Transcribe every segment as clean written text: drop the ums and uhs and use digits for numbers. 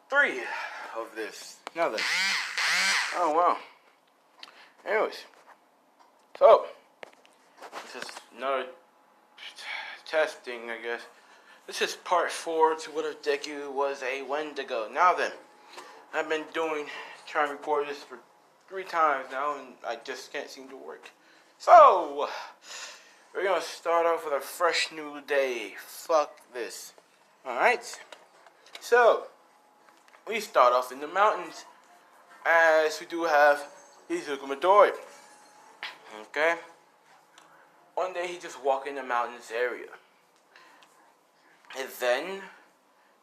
3 of this. Nothing. Oh wow. Anyways, so this is another testing, I guess. This is part 4 to what if Deku was a Wendigo. Now then, I've been trying to record this for 3 times now, and I just can't seem to work. So, we're gonna start off with a fresh new day. Fuck this. Alright? So, we start off in the mountains, as we do have Shinsou Midori. Okay? One day he just walking in the mountains area. And then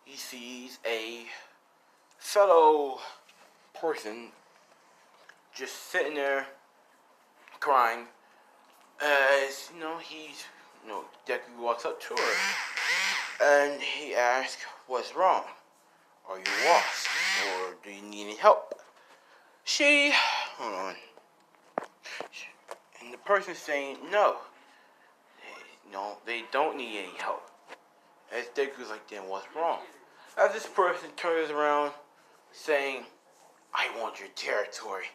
he sees a fellow person just sitting there crying. As Deku walks up to her and he asks, "What's wrong? Are you lost? Or do you need any help?" Hold on. And the person's saying, no, they don't need any help. As Deku's like, then what's wrong? As this person turns around saying, "I want your territory."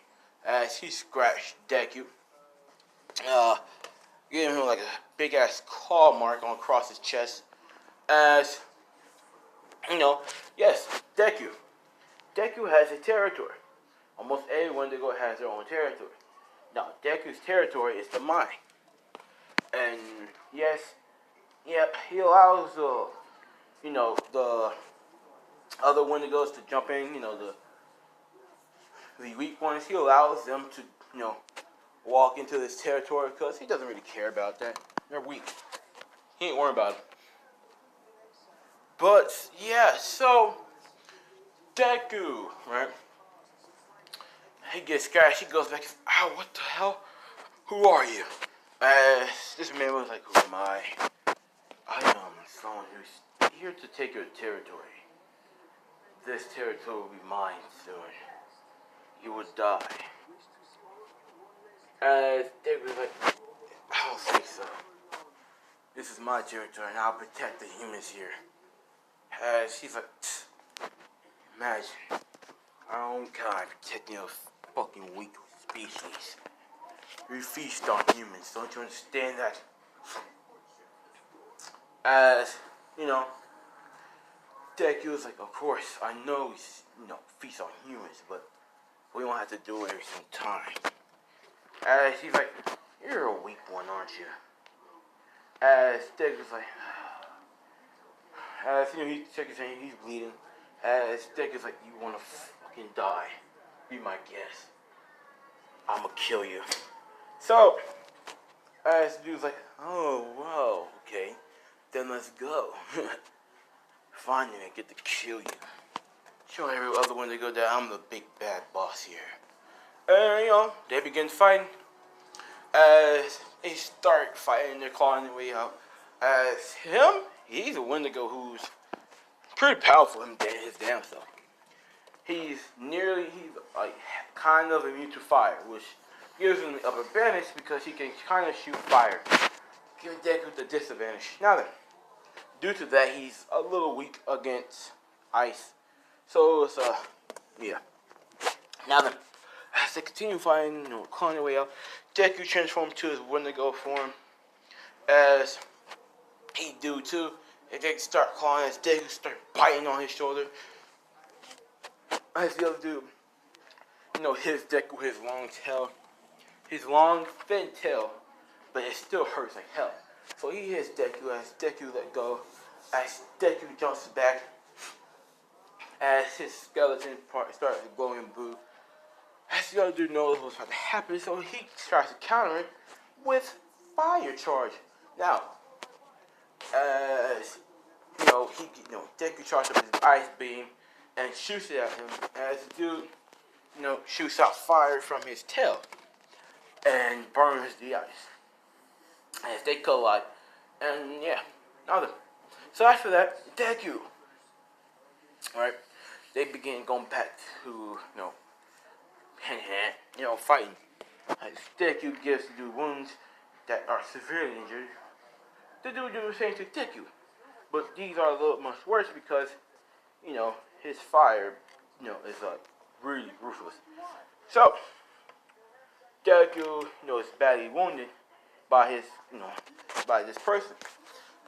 As he scratched Deku, giving him like a big ass claw mark on across his chest. As yes, Deku has a territory. Almost every Windigo has their own territory. Now, Deku's territory is the mine. And yes, he allows the other Windigos to jump in, the weak ones. He allows them to, walk into this territory because he doesn't really care about that. They're weak. He ain't worried about it. But yeah, so Deku, right? He gets scratched. He goes back. "Ow, what the hell? Who are you?" This man was like, "Who am I? I am someone who's here to take your territory. This territory will be mine soon. You will die." Deku was like, "I don't think so. This is my territory, and I'll protect the humans here." She's like, "Imagine our own kind protecting a fucking weak species. We feast on humans. Don't you understand that?" Deku was like, "Of course, I know we feast on humans, but we don't have to do it every single time." He's like, "You're a weak one, aren't you?" Deku's like, he's bleeding. Deku's like, "You wanna fucking die? Be my guest. I'ma kill you." So, the dude's like, "Oh, wow, okay. Then let's go." Finally, I get to kill you. Show every other one to go that I'm the big bad boss here. And, they begin fighting. As they start fighting, they're clawing their way out. As he's a Windigo who's pretty powerful his damn self. He's like kind of immune to fire, which gives him the upper advantage because he can kind of shoot fire. Give Deku the disadvantage. Now then, due to that, he's a little weak against ice. So it's Now then, as they continue fighting, clawing their way out, Deku transforms to his Windigo form. As he do too, and they start clawing as Deku start biting on his shoulder. As the other dude, hits Deku with his long tail. His long, thin tail, but it still hurts like hell. So he hits Deku as Deku let go. As Deku jumps back, as his skeleton part starts glowing blue. As the other dude knows what's about to happen, so he tries to counter it with fire charge. Now, as Deku charges up his ice beam and shoots it at him. As the dude, shoots out fire from his tail and burns the ice. As they collide, and now then. So after that, Deku, alright, they begin going back to, hand-to-hand, fighting. As Deku gives the dude wounds that are severely injured. The dude do the same to Deku. But these are a little much worse because, his fire, is really ruthless. So Deku, is badly wounded by his, by this person.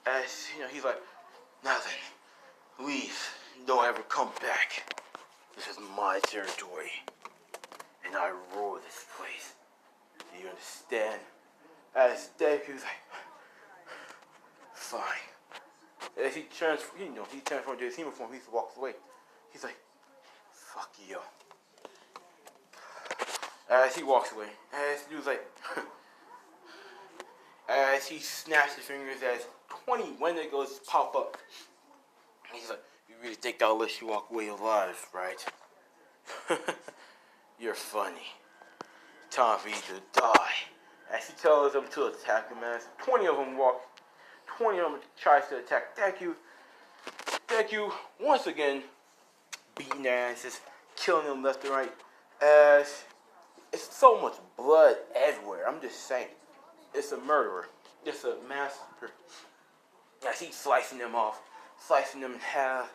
As he's like, now then, leave. Don't ever come back. This is my territory, and I rule this place. Do you understand? As Deku's like, fine. As he transformed into his human form, he walks away. He's like, fuck you. As he walks away, as dude's like, as he snaps his fingers, as 20 wendigos pop up. He's like, you really think I'll let you walk away alive, right? You're funny. Time for you to die. As he tells them to attack him, as 20 of them tries to attack Deku. Deku, once again, beating their asses, killing them left and right. As it's so much blood everywhere. I'm just saying. It's a murderer. It's a massacre. As he's slicing them off, slicing them in half,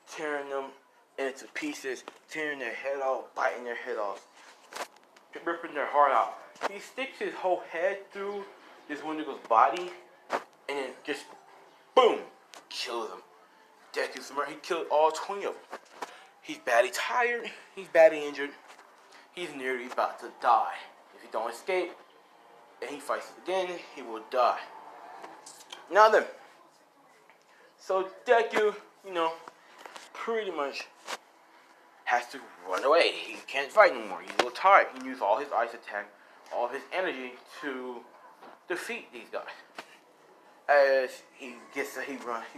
tearing them into pieces, tearing their head off, biting their head off, ripping their heart out. He sticks his whole head through this Windigo's body, and then just, boom, kills him. Deku's smart. He killed all 20 of them. He's badly tired. He's badly injured. He's nearly about to die. If he don't escape, and he fights again, he will die. Now then, so Deku, pretty much has to run away. He can't fight anymore. He's a little tired. He used all his ice attack, all his energy to defeat these guys. As he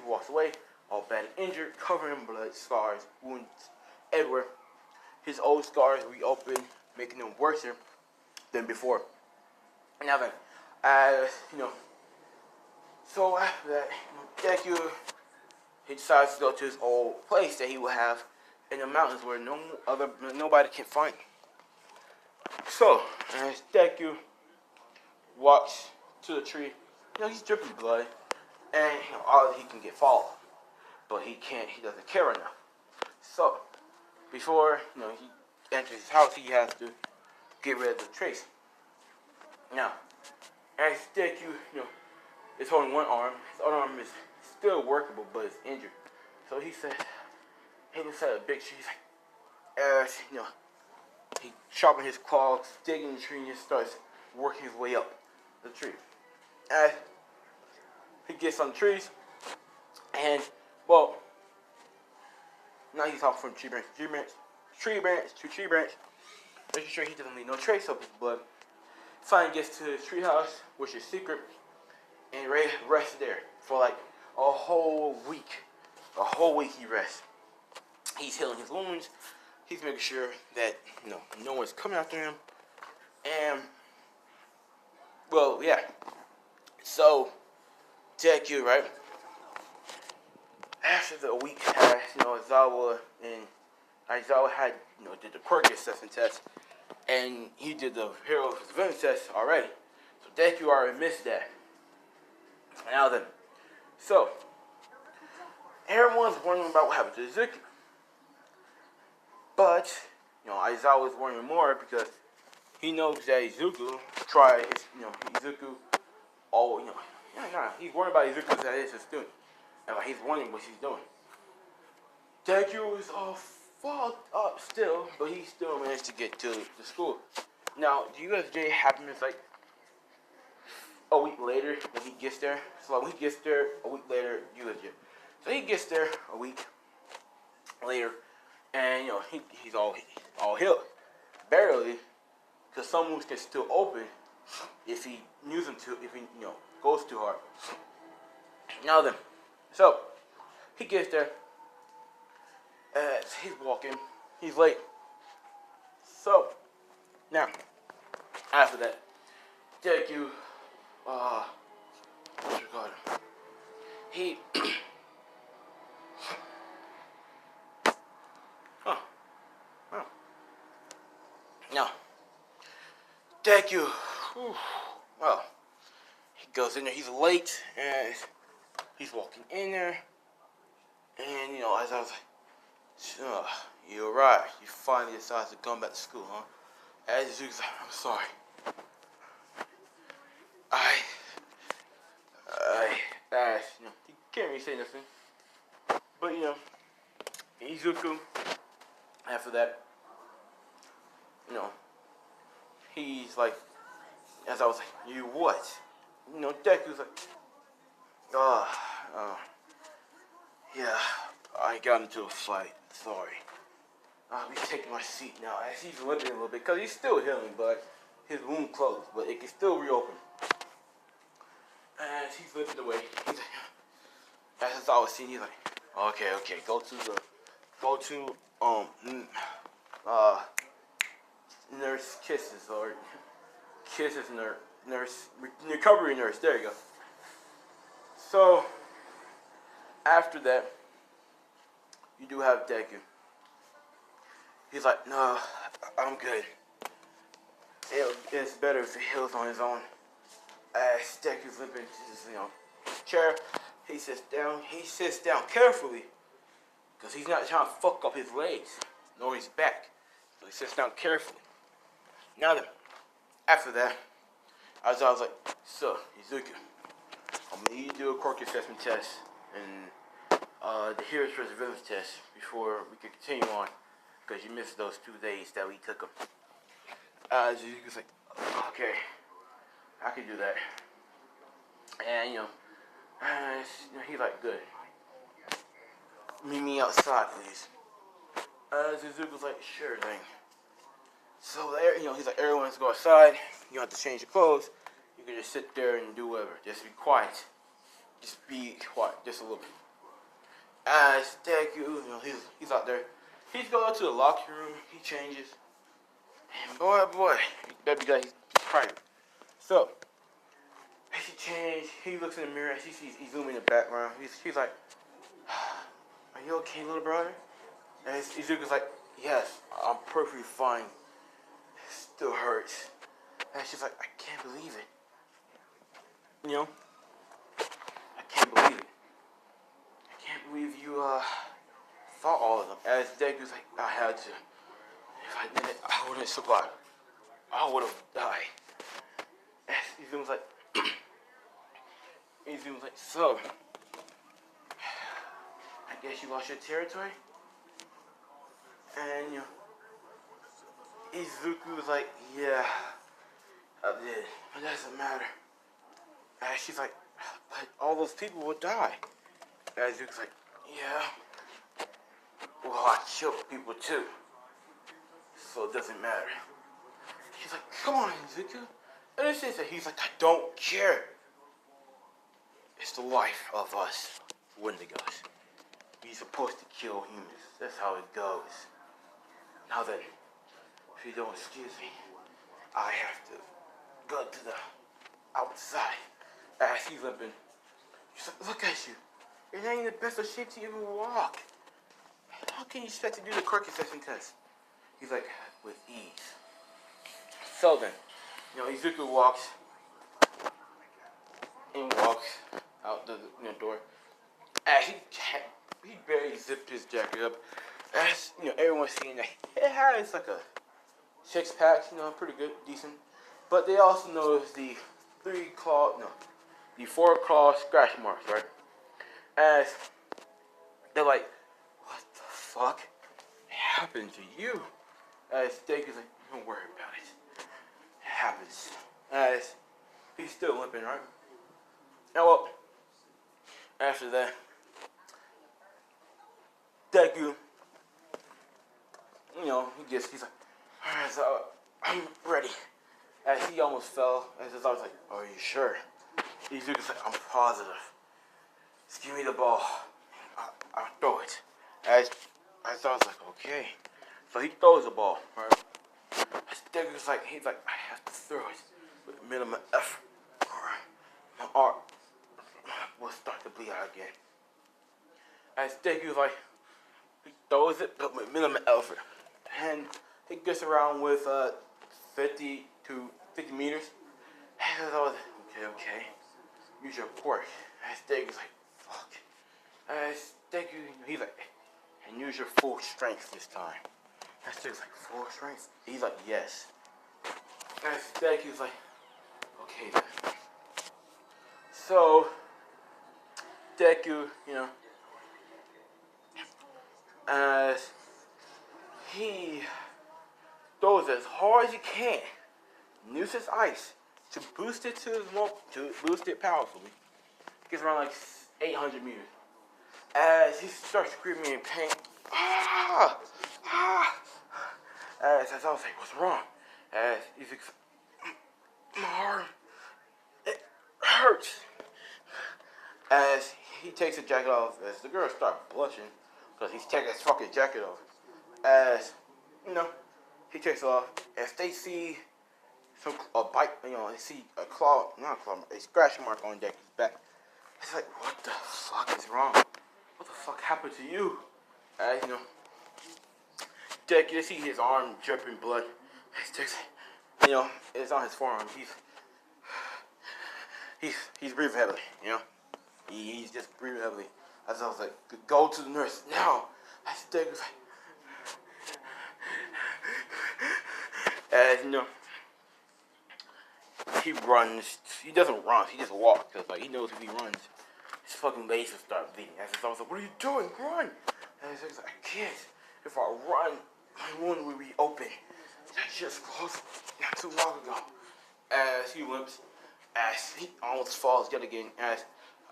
walks away, all badly injured, covered in blood, scars, wounds everywhere. His old scars reopen, making them worse than before. Now then, so after that, Deku, he decides to go to his old place that he will have in the mountains where nobody can find him. So, as Deku walks to the tree, he's dripping blood, and all he can get followed, but he doesn't care enough. So, before he enters his house, he has to get rid of the trace. Now, as Deku, is holding one arm, his other arm is still workable, but it's injured. So he looks at a big tree. He's like, he sharpens his claws, digging the tree, and just starts working his way up the tree. As he gets on the trees, and now he's off from tree branch to tree branch, making sure he doesn't leave no trace of his blood. Finally gets to his treehouse, which is secret, and rests there for like a whole week. A whole week he rests. He's healing his wounds. He's making sure that no one's coming after him. And yeah. So Deku, right? After the week passed, Aizawa had did the Quirk assessment test, and he did the Hero Event test already. So Deku already missed that. Now then, so everyone's wondering about what happened to Izuku. But, Aizawa is wondering more because he knows that Izuku he's worried about Izuku that is a student. And he's wondering what she's doing. Deku is all fucked up still, but he still managed to get to the school. Now, the USJ happens like a week later when he gets there. So when he gets there a week later, USJ. So he gets there a week later, and he's all healed, barely, because some wounds can still open if he goes too hard. Now then, so he gets there. As he's walking, he's late. So now, after that, Deku, what's it called? He Now, Deku, he goes in there, he's late, and he's walking in there, and, as I was like, Uh, you're right. You finally decided to come back to school, huh? As you, I'm sorry. I, he can't really say nothing. But Izuku. After that, he's like, as I was like, you what? Deku's like, uh, uh, yeah, I got into a fight. Sorry. I'll be taking my seat now. As he's limping a little bit, because he's still healing, but his wound closed, but it can still reopen. As he's limping away, he's like, as I was seeing, he's like, okay, go to, uh, nurse kisses, or kisses nurse, recovery nurse, there you go. So, after that, you do have Deku. He's like, no, I'm good. It's better if he heals on his own. As Deku's limping to his, chair, he sits down carefully, because he's not trying to fuck up his legs, nor his back. So he sits down carefully. Now then, after that, I was like, so, Izuku, I'm going to need you to do a Quirk assessment test and the Heroes Perseverance test before we can continue on, because you missed those 2 days that we took them. Izuku's like, okay, I can do that. And, he's like, good. Meet me outside, please. Izuku's like, sure thing. So there, he's like, everyone has to go outside. You don't have to change your clothes. You can just sit there and do whatever. Just be quiet. Just be quiet, just a little bit. As Deku, he's out there. He's going to the locker room. He changes. And boy, that guy, he's private. So, as he changed, he looks in the mirror. As he sees Izumi in the background. He's like, are you okay, little brother? And Izuku's like, yes, I'm perfectly fine. It still hurts. And she's like, I can't believe it. I can't believe it. I can't believe you fought all of them. As Deku's like, I had to. If I didn't, I wouldn't survive. I would have died. As Izumi's like, so, I guess you lost your territory? And, Izuku was like, yeah, I did. But that doesn't matter. And she's like, but all those people will die. And Izuku's like, yeah. Well, I killed people too. So it doesn't matter. She's like, come on, Izuku. And it's just that he's like, I don't care. It's the life of us Windigos. We're supposed to kill humans. That's how it goes. Now then, if you don't excuse me, I have to go to the outside. As he's limping, she's like, look at you. You're not in the best of shape to even walk. How can you expect to do the Quirk assessment test? He's like, with ease. So then, Izuku walks out the door. As he barely zipped his jacket up. As everyone's seeing that it has like a 6-pack, pretty good, decent. But they also notice the 4-claw scratch marks, right? As they're like, what the fuck happened to you? As Deku's like, don't worry about it. It happens. As he's still limping, right? And well, after that, Deku, he's like, alright, so I'm ready. As he almost fell, as I was like, are you sure? He's like, I'm positive. Just give me the ball. I'll throw it. As I was like, okay. So he throws the ball, right? As Deku's like, he's like, I have to throw it with minimum effort. Alright. My arm will start to bleed out again. As Deku's like, he throws it, but with minimum effort. And he gets around with 50 meters. And I was like, okay. Use your Quirk. As Deku's like, fuck. As Deku, he's like, and use your full strength this time. That dude's like, full strength? He's like, yes. And Deku's like, okay then. So, Deku, as he throws as hard as he can, uses ice to boost it to boost it powerfully. Gets around like 800 meters. As he starts screaming in pain, ah, ah. As I was like, what's wrong? As he's like, my arm, it hurts. As he takes the jacket off, as the girl starts blushing, because he's taking his fucking jacket off. As, he takes it off, as they see a bite, they see a claw, not a claw, a scratch mark on Deku's back. It's like, what the fuck is wrong? What the fuck happened to you? As, Deku, you see his arm dripping blood. He takes it, it's on his forearm. He's breathing heavily, He's just breathing heavily. As I was like, go to the nurse now. As Deku's like, as he runs. He doesn't run. He just walks. Cause he knows if he runs, his fucking legs will start bleeding. As I was like, what are you doing? Run! And he's like, I can't. If I run, my wound will reopen. That just closed not too long ago. As he limps, as he almost falls yet again. As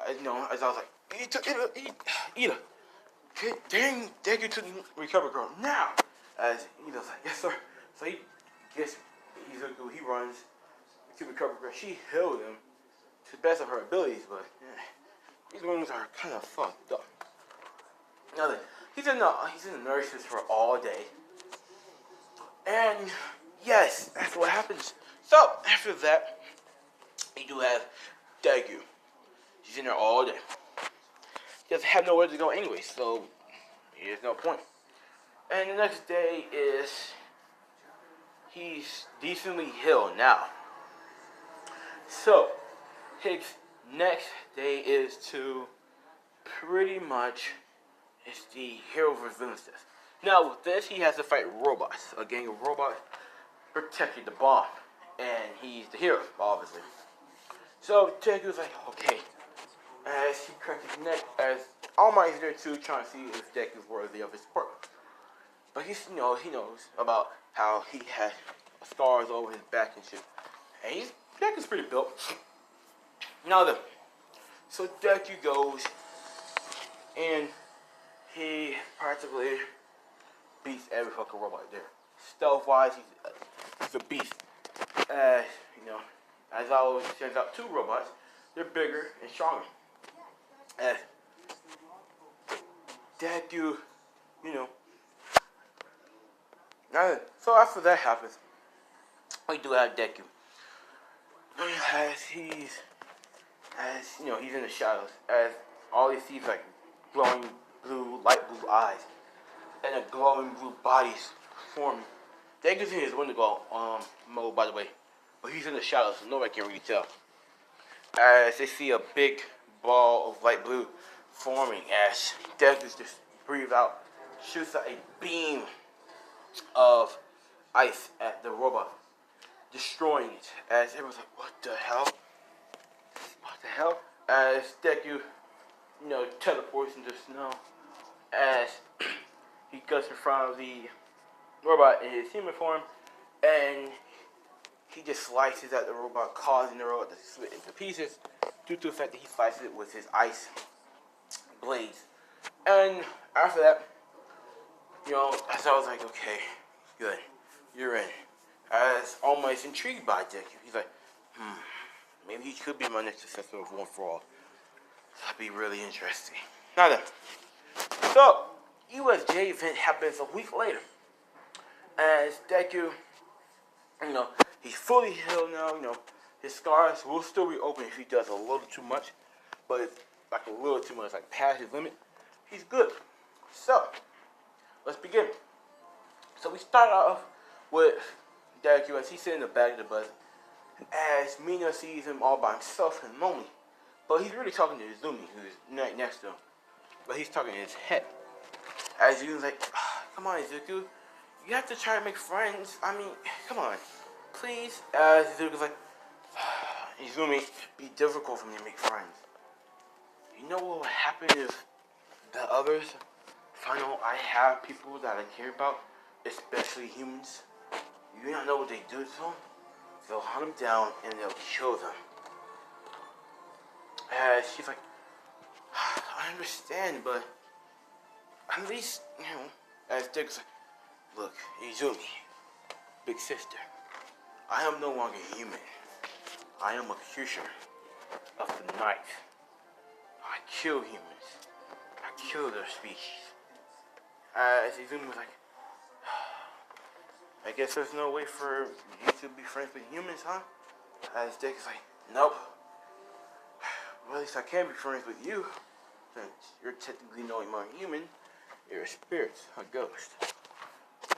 I was like, eat her. Dang, Deku to the recovery girl now. As he was like, yes sir. So he gets Izuku. He runs to recover girl. She healed him to the best of her abilities, but these wounds are kind of fucked up. Now he's in the nurses for all day, and yes, that's what happens. So after that, you do have Deku. He's in there all day. He doesn't have nowhere to go anyway, so there's no point. And the next day is he's decently healed now. So his next day is to pretty much it's the hero versus villain test. Now with this, he has to fight robots. A gang of robots protecting the bomb, and he's the hero, obviously. So Deku's like, okay. As he cracks his neck, as All Might's there too, trying to see if Deku's worthy of his support. But he knows about how he had scars over his back and shit. And Deku's pretty built. Now then, so Deku goes and he practically beats every fucking robot there. Stealth wise, he's a beast. As always, sends out two robots. They're bigger and stronger. As Deku, so after that happens, we do have Deku. As he's in the shadows. As all he sees like glowing light blue eyes, and a glowing blue bodies forming. Deku's in his Windigo mode, by the way, but he's in the shadows, so nobody can really tell. As they see a big ball of light blue forming, as Deku just breathes out, shoots out a beam of ice at the robot, destroying it. As everyone's like, what the hell? What the hell? As Deku, teleports into snow. As he goes in front of the robot in his human form, and he just slices at the robot, causing the robot to split into pieces due to the fact that he slices it with his ice blades. And after that, as I was like, okay, good, you're in. As All Might's intrigued by Deku, he's like, maybe he could be my next successor of One for All. That'd be really interesting. Now then, so USJ event happens a week later. As Deku, he's fully healed now. His scars will still reopen if he does a little too much, but it's like a little too much, like past his limit. He's good. So let's begin. So we start off with Deku as he's sitting in the back of the bus, as Mina sees him all by himself and lonely. But he's really talking to Izumi, who's right next to him. But he's talking in his head. As you like, come on, Izuku. You have to try to make friends. I mean, come on. Please. As Izuku's like, Izumi, be difficult for me to make friends. You know what will happen if the others find out I have people that I care about, especially humans? You don't know what they do to them? They'll hunt them down and they'll kill them. She's like, I understand, but at least, you know, as Dick's like, look, Izumi, big sister, I am no longer human. I am a creature of the night. I kill humans. I kill their species. As Izumi was like, I guess there's no way for you to be friends with humans, huh? As Dick is like, nope. Well, at least I can be friends with you, since you're technically no more human. You're a spirit, a ghost.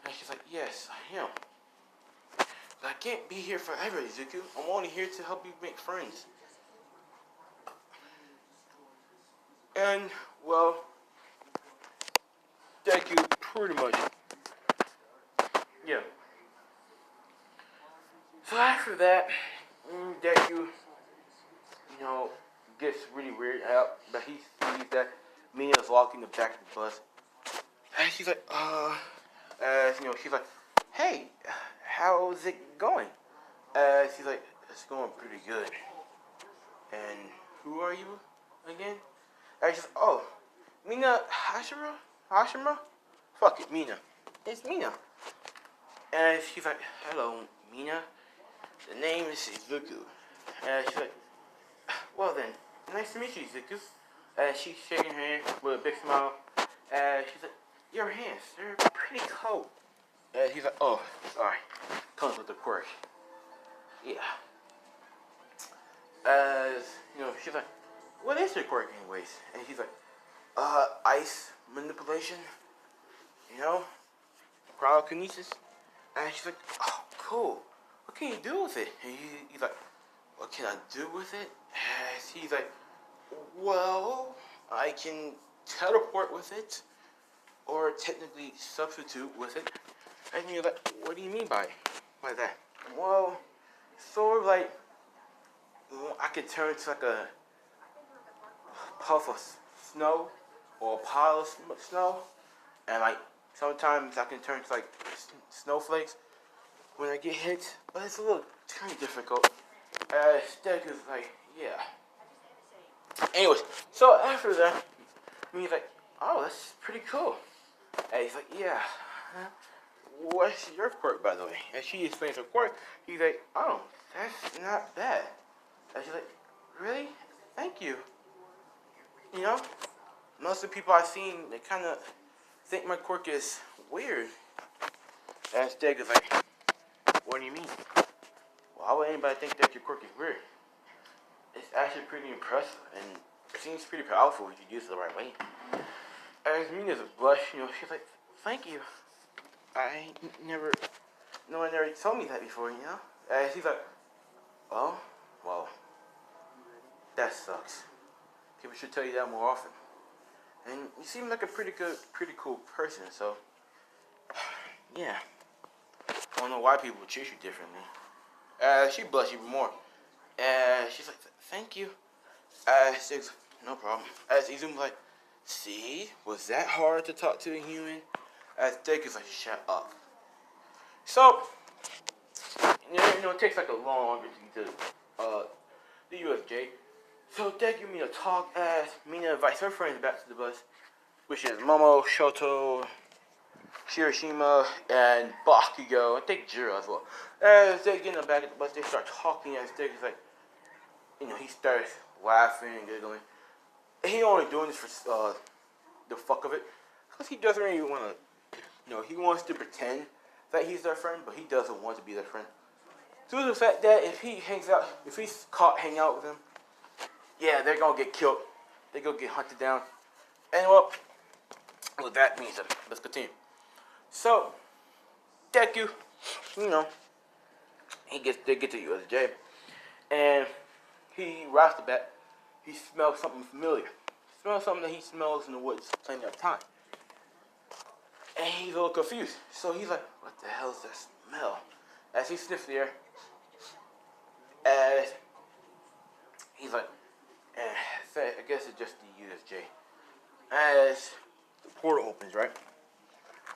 And she's like, yes, I am. But I can't be here forever, Izuku. I'm only here to help you make friends. And, well, Deku pretty much, yeah. So after that, Deku, you know, gets really weird out, but he sees that Mina's walking the back of the bus. And she's like, you know, she's like, hey, how's it going? She's like, it's going pretty good. And who are you again? And she's like, oh, Mina Hashima? Fuck it, Mina. It's Mina. And she's like, hello, Mina. The name is Izuku. And she's like, well then, nice to meet you, Izuku. She's shaking her hand with a big smile. She's like, your hands, they're pretty cold. He's like, oh, sorry. Comes with the quirk. Yeah. You know, she's like, what is your quirk anyways? And he's like, ice manipulation. You know? Cryokinesis. And she's like, oh, cool. What can you do with it? And he's like, what can I do with it? And he's like, well, I can teleport with it, or technically substitute with it. And you're like, what do you mean by that? Well, sort of like, I could turn to like a puff of snow, or a pile of snow, and like, sometimes I can turn to like snowflakes when I get hit, but it's a little kind of difficult. Deck is like, yeah. Anyways, so after that, he's like, oh, that's pretty cool. And he's like, yeah. What's your quirk, by the way? And she explains her quirk. He's like, oh, that's not bad. And she's like, really? Thank you. You know, most of the people I've seen, they kind of think my quirk is weird. And Steg is like, what do you mean? Why would anybody think that your quirk is weird? It's actually pretty impressive, and it seems pretty powerful if you use it the right way. As Mina's a blush, you know, she's like, thank you. No one ever told me that before, you know? And she's like, oh, well, that sucks. People should tell you that more often. And you seem like a pretty cool person, so, yeah. I don't know why people treat you differently. She blushed even more. She's like, thank you. She's like, no problem. Izumi's like, see? Was that hard to talk to a human? Deku's like, shut up. So, you know, it takes like a long to get to the USJ. So Deku Mina talk as Mina invites her friends back to the bus, which is Momo, Shoto, Kirishima, and Bakugo. I think Jiro as well. As they get in the back of the bus, they start talking as Deku's like, you know, he starts laughing and giggling. He only doing this for the fuck of it, because he doesn't really want to, you know, he wants to pretend that he's their friend, but he doesn't want to be their friend. Due to the fact that if he's caught hanging out with them, yeah, they're gonna get killed. They're gonna get hunted down. And well, what that means, let's continue. So, Deku, you know, they get to USJ, and right off the bat, he smells something familiar. He smells something that he smells in the woods plenty of time. And he's a little confused. So he's like, what the hell is that smell? As he sniffs the air, as he's like, I guess it's just the USJ. As the portal opens, right?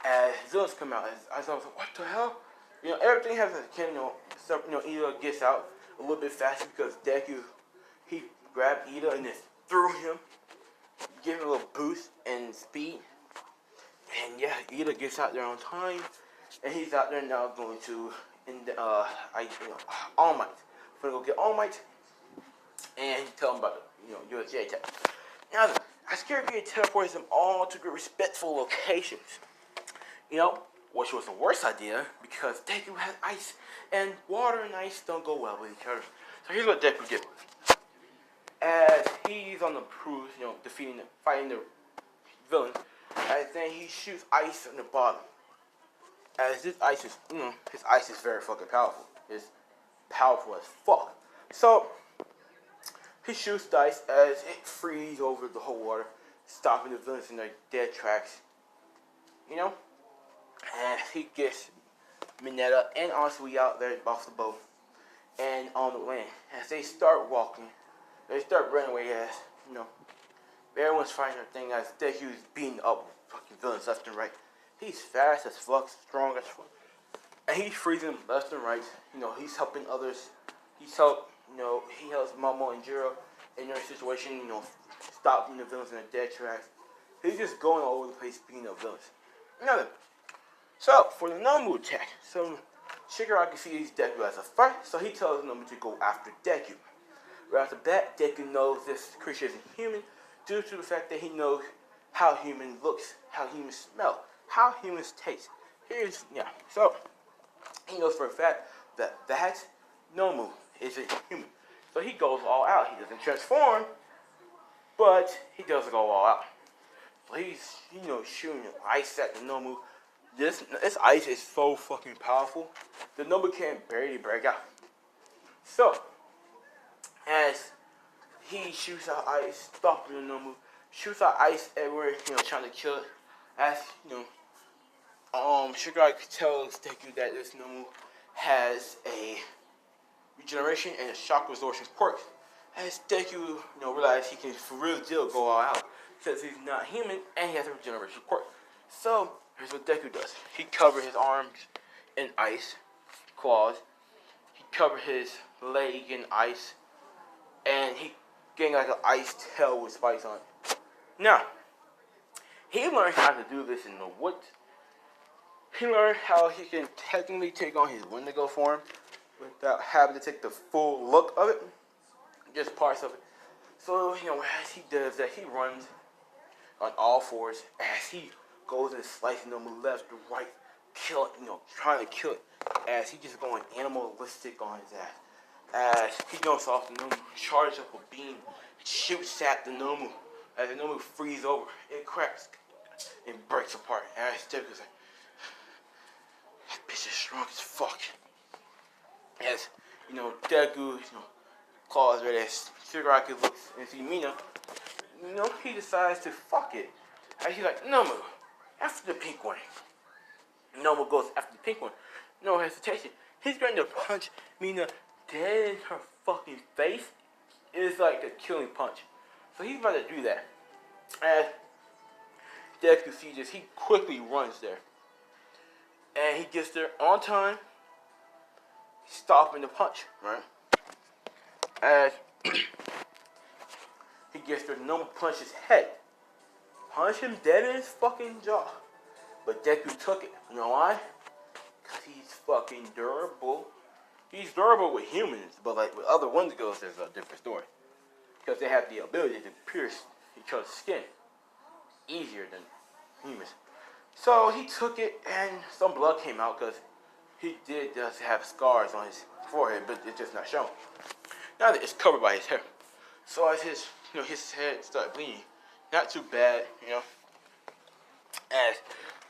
As villains come out, I was like, what the hell? Everything has a Ida gets out a little bit faster because Deku, he grabbed Ida and just threw him, gave him a little boost in speed. And yeah, Ida gets out there on time, and he's out there now going to All Might. Gonna go get All Might, and tell him about the USJ attack. Now, I scared he teleports them all to respectful locations. Which was the worst idea because Deku has ice, and water and ice don't go well with each other. So here's what Deku did. As he's on the cruise, fighting the villain, and then he shoots ice on the bottom. As this ice is, his ice is very fucking powerful. It's powerful as fuck. So he shoots the ice as it freezes over the whole water, stopping the villains in their dead tracks. And he gets Mineta and Ansui out there off the boat and on the land. As they start walking, they start running away as, everyone's fighting their thing as Deku's beating up fucking villains left and right. He's fast as fuck, strong as fuck. And he's freezing left and right. He's helping others. He helps Momo and Jiro in their situation, stopping the villains in their dead tracks. He's just going all over the place beating up villains. So, for the Nomu attack, Shigaraki sees Deku as a threat, so he tells Nomu to go after Deku. Right after that, Deku knows this creature isn't human due to the fact that he knows how human looks, how humans smell, how humans taste. So he knows for a fact that Nomu isn't human. So he goes all out. He doesn't transform, but he does go all out. So he's, shooting ice at the Nomu. This ice is so fucking powerful. The Nomu can't barely break out. So, as he shoots out ice, stopping the Nomu, shoots out ice everywhere, trying to kill it. As, Shigaraki tells Deku that this Nomu has a regeneration and a shock absorption quirk. As Deku, realizes he can for real deal go all out because he's not human and he has a regeneration quirk. So, here's what Deku does. He covers his arms in ice, claws. He covers his leg in ice, and he getting like an ice tail with spikes on it. Now, he learned how to do this in the woods. He learned how he can technically take on his Windigo form without having to take the full look of it, just parts of it. So, as he does that, he runs on all fours as he goes and slicing them left to right, kill it, trying to kill it, as he just going animalistic on his ass. As he jumps off the Nomu, charges up a beam, shoots at the Nomu. As the Nomu freezes over, it cracks and breaks apart. As Deku's like, that bitch is strong as fuck. As, Deku, claws right as Shigaraki looks and sees Mina, he decides to fuck it. And he's like, Nomu, after the pink one. Nomu goes after the pink one. No hesitation. He's going to punch Mina dead in her fucking face. It's like a killing punch. So he's about to do that. As Deku sees this, he quickly runs there. And he gets there on time, stopping the punch, right? As he gets there, Nomu punches his head. Punch him dead in his fucking jaw. But Deku took it. You know why? Because he's fucking durable. He's durable with humans, but like with other Wendigos, there's a different story. Because they have the ability to pierce each other's skin easier than humans. So he took it, and some blood came out because he did just have scars on his forehead, but it's just not shown. Now that it's covered by his hair. So as his head started bleeding, not too bad, As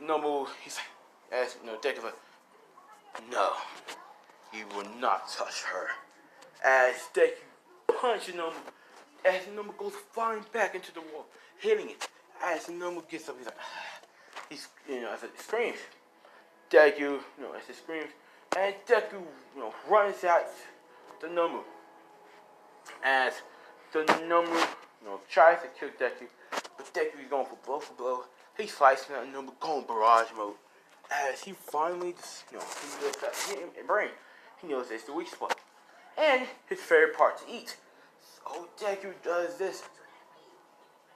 Nomu, Deku's like, no, you will not touch her. As Deku punches Nomu, as Nomu goes flying back into the wall, hitting it. As Nomu gets up, he's like, he's, as it screams, Deku, as it screams, and Deku, runs at the Nomu. As the Nomu, tries to kill Deku, but Deku is going for blow. He's slicing at Nomu, going barrage mode. As he finally just, he knows that hit him in brain. He knows it's the weak spot. And his favorite part to eat. So Deku does this.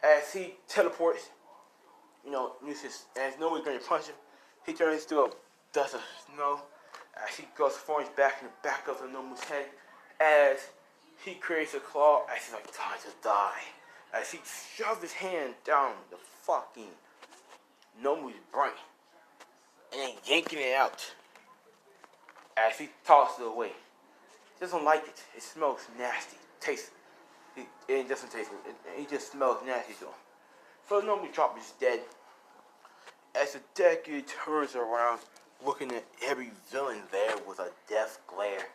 As he teleports, uses, as Nomu's going to punch him, he turns into a dust of snow. As he goes forwards back in the back of the Nomu's head. As he creates a claw, as he's like, time to die. As he shoves his hand down the fucking Nomu's brain. And then yanking it out. As he tosses it away. He doesn't like it. It smells nasty. It doesn't taste it. It just smells nasty to him. So Nomu Chopper is dead. As the Deku turns around, looking at every villain there with a death glare.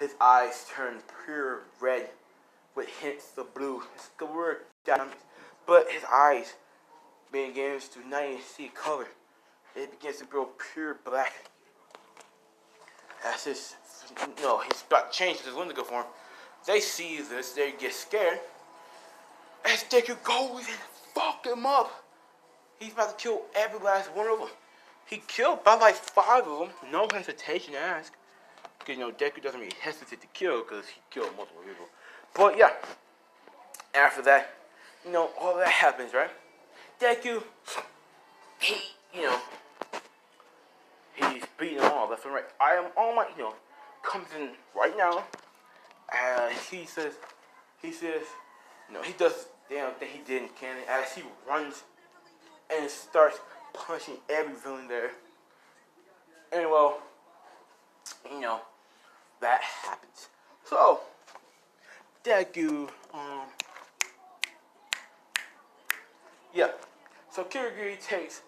His eyes turn pure red with hints of blue. It's the word diamonds. But his eyes begins to not even see color. It begins to grow pure black. As he's about to change his Windigo form. They see this, they get scared. As Deku goes and fuck him up. He's about to kill every last one of them. He killed about like 5 of them. No hesitation to ask. Because, Deku doesn't really hesitate to kill because he killed multiple people. But, yeah. After that, all that happens, right? Deku, he's beating them all left and right. I am All Might, comes in right now. He says, he does the damn thing he did in canon. As he runs and starts punching every villain there. And, well, that happens. So, Deku, yeah. So Kirigiri takes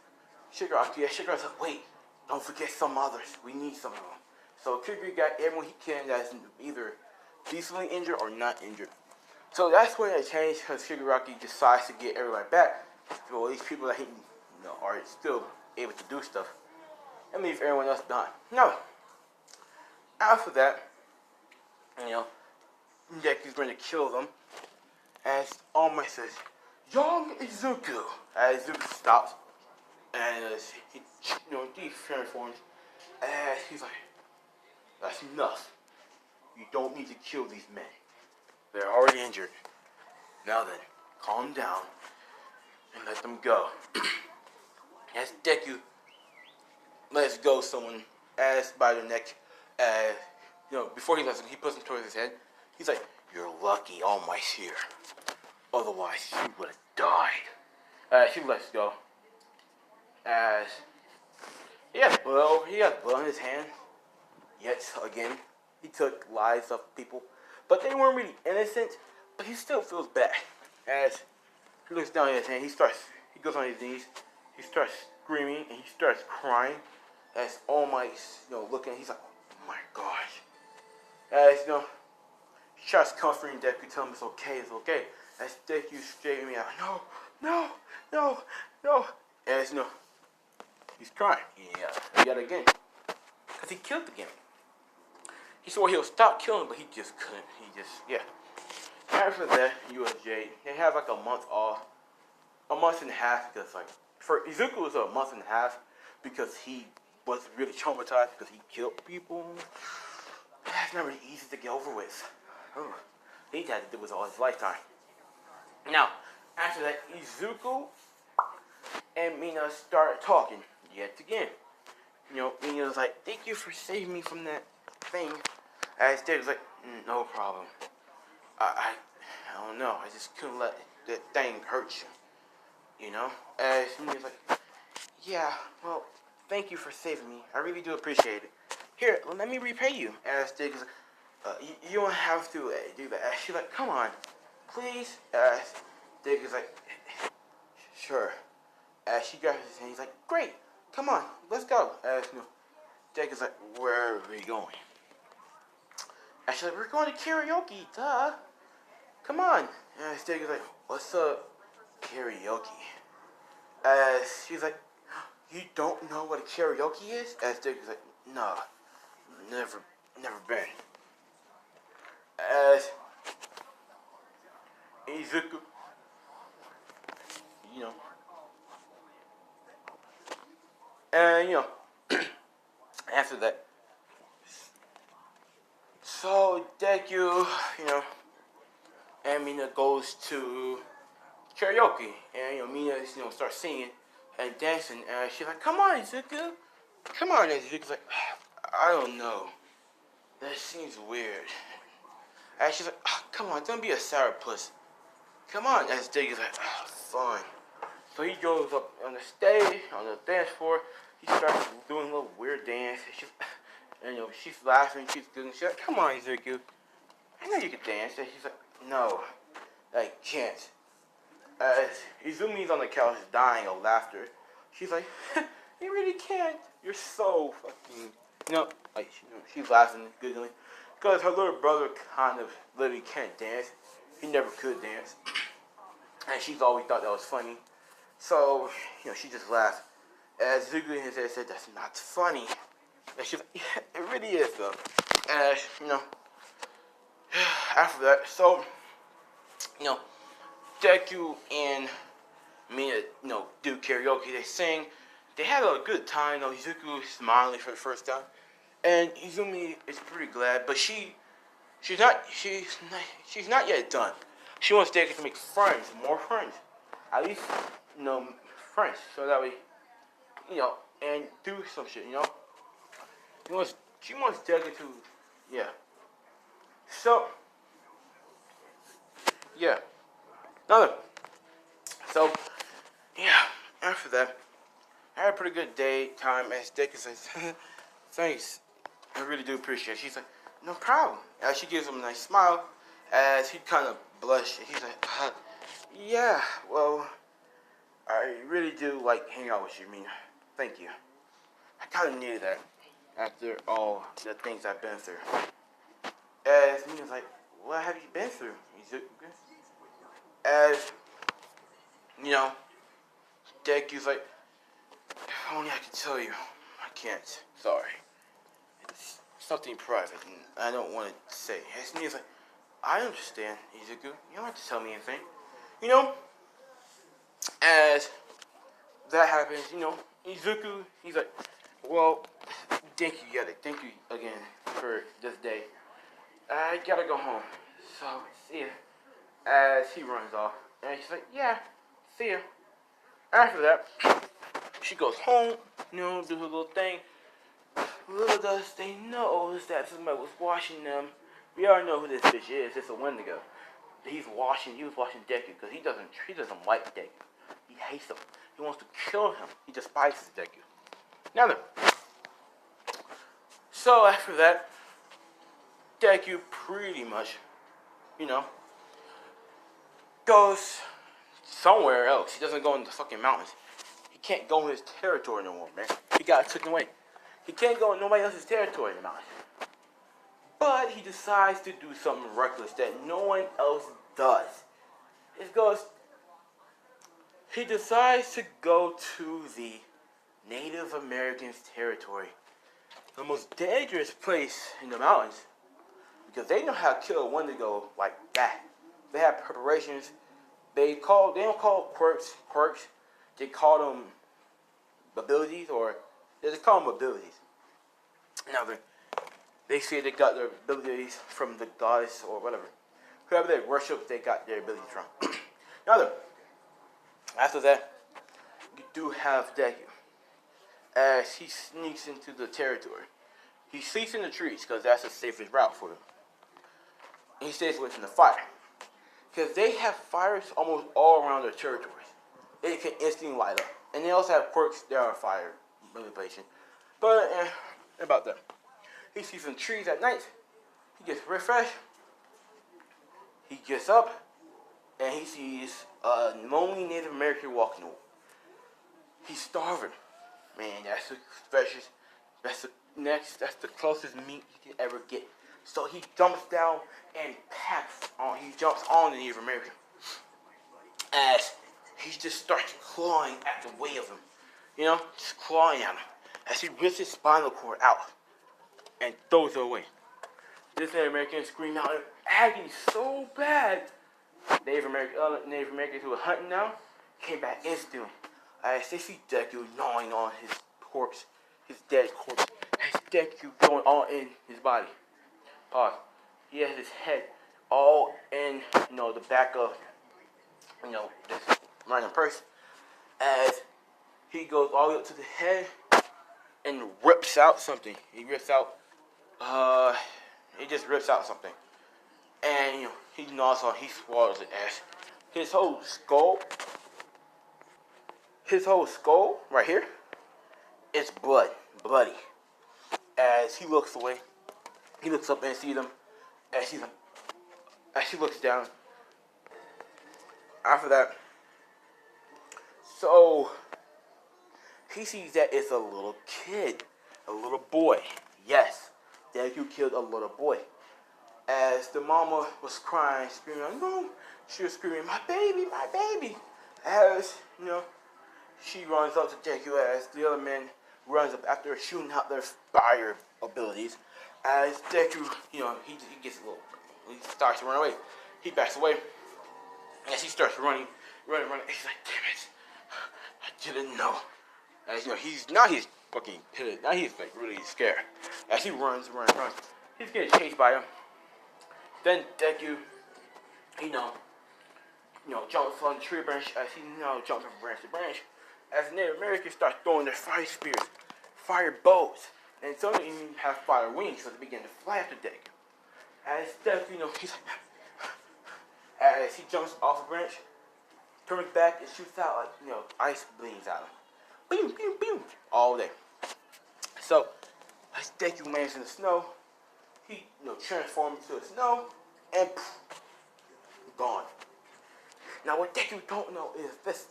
Shigaraki. Yeah, Shigaraki's like, wait, don't forget some others. We need some of them. So Kirigiri got everyone he can that's either decently injured or not injured. So that's when it changed because Shigaraki decides to get everybody back. Well, these people that he are still able to do stuff. And leave everyone else behind. No. After that, Deku's going to kill them. As All Might says, Young Izuku. As Izuku stops. And he transforms. And he's like, that's enough. You don't need to kill these men. They're already injured. Now then, calm down and let them go. As Deku lets go someone by the neck. Before he lets him, he puts him towards his head. He's like, you're lucky All Might's here. Otherwise, you would have died. He lets go. As he has blood in his hand. Yet again, he took lives of people. But they weren't really innocent. But he still feels bad. As he looks down at his hand, he goes on his knees. He starts screaming and he starts crying. As All Might's, looking, he's like, oh my gosh. As, he starts comforting Deku, telling him it's okay. As Deku straightening out, no. As, he's crying. Yeah, yet again. Because he killed again. He swore he'll stop killing, but he just couldn't. After that, USJ, they have like a month off. A month and a half, because for Izuku was a month and a half, because he was really traumatized, because he killed people. That's not really easy to get over with. He had to do this all his lifetime. Now, after that, Izuku and Mina started talking yet again. Mina was like, thank you for saving me from that thing. As Dave was like, no problem. I don't know. I just couldn't let that thing hurt you. As Mina was like, yeah, well, thank you for saving me. I really do appreciate it. Here, let me repay you. As Dave was like, you don't have to do that. As she's like, come on, please. As Dave was like, sure. As she grabs his hand, he's like, great, come on, let's go. As Dave is like, where are we going? And she's like, we're going to karaoke, duh. Come on. And Dave is like, what's up, karaoke? As she's like, You don't know what a karaoke is? As Deku's like, nah, never been. As Izuku, you know, and after that, so Deku, and Mina goes to karaoke, and Mina starts singing and dancing, and she's like, "Come on, Izuku, come on." And Izuku's like, "I don't know, that seems weird." And she's like, "Come on, don't be a sourpuss. Come on." And Deku's like, "Fine." So he goes up on the stage, on the dance floor. He starts doing a little weird dance. And she's laughing, she's good. She's like, "Come on, Izuku, I know you can dance." And she's like, "No, I can't." As Izumi's on the couch dying of laughter, she's like, "You really can't. You're so fucking..." She's laughing, giggling. Because her little brother kind of literally can't dance. He never could dance. And she's always thought that was funny. So, she just laughed. As Zugu in his head said, "That's not funny." And she's like, "Yeah, it really is though." And, after that, so, Deku and Mina, do karaoke. They sing. They have a good time. Izuku is smiling for the first time. And Izumi is pretty glad, but she's not yet done. She wants Deku to make friends, more friends. At least, friends. So that way, and do some shit, She wants Deku to, yeah. So, yeah. Another. So, yeah, after that, I had a pretty good time as Deku says, "Thanks. I really do appreciate it." She's like, "No problem." As she gives him a nice smile, as he kind of blushed. He's like, "Yeah, well, I really do like hanging out with you, Mina. Thank you. I kind of needed that after all the things I've been through." As Mina's like, "What have you been through?" As, Deku's like, "If only I could tell you. I can't. Sorry. It's something private, and I don't want to say." And Mina's like, "I understand, Izuku. You don't have to tell me anything." As that happens, Izuku, he's like, "Well, thank you again for this day. I gotta go home. So, see ya." As he runs off. And she's like, "Yeah, see ya." After that, she goes home, do her little thing. Little does they know that somebody was watching them. We already know who this bitch is. It's a Windigo. He was watching Deku because he doesn't like Deku. He hates him. He wants to kill him. He despises Deku. Now then, so after that, Deku pretty much, goes somewhere else. He doesn't go in the fucking mountains. He can't go in his territory no more, man. He got taken away. He can't go in nobody else's territory in the mountains. But he decides to do something reckless that no one else does. He decides to go to the Native Americans' territory. The most dangerous place in the mountains. Because they know how to kill a Windigo like that. They have preparations. They don't call quirks. They call them abilities, or they just call them abilities. Now they say they got their abilities from the goddess or whatever. Whoever they worship, they got their abilities from. Now after that, you do have Deku. As he sneaks into the territory. He sleeps in the trees because that's the safest route for him. And he stays away from the fire. Because they have fires almost all around their territories. They can instantly light up. And they also have quirks that are fire manipulation. But, about that. He sees some trees at night. He gets refreshed. He gets up. And he sees a lonely Native American walking over. He's starving. Man, that's the freshest. That's the closest meat he can ever get. So he jumps down and he jumps on the Native American. As he just starts clawing at the way of him. just clawing at him as he rips his spinal cord out and throws it away. This Native American screamed out in agony so bad. Native Americans who were hunting now came back instantly. As they see Deku gnawing on his corpse, his dead corpse, as Deku going all in his body. Pause. He has his head all in, the back of, this random person. As he goes all the way up to the head and rips out something. He just rips out something. And, he gnaws on, he swallows it as his whole skull right here is bloody. As he looks away, he looks up and sees them. As he looks down. After that, so he sees that it's a little kid, a little boy. Yes, Deku killed a little boy. As the mama was crying, screaming, no, she was screaming, my baby, my baby. As, she runs up to Deku as the other men runs up after shooting out their fire abilities. As Deku, he gets a little, he starts to run away. He backs away. As he starts running. He's like, damn it, I didn't know. As he's fucking pissed. Now he's like really scared. As he runs. He's getting chased by him. Then Deku, jumps on the tree branch as he jumps from branch to branch. As the Native Americans start throwing their fire spears, fire bows, and some of them even have fire wings, so they begin to fly after Deku. As Deku, he's as he jumps off a branch, turns back and shoots out ice beams at him. Boom, boom, boom, all day. So, as Deku lands in the snow, he transforms into the snow and gone. Now what Deku don't know is this.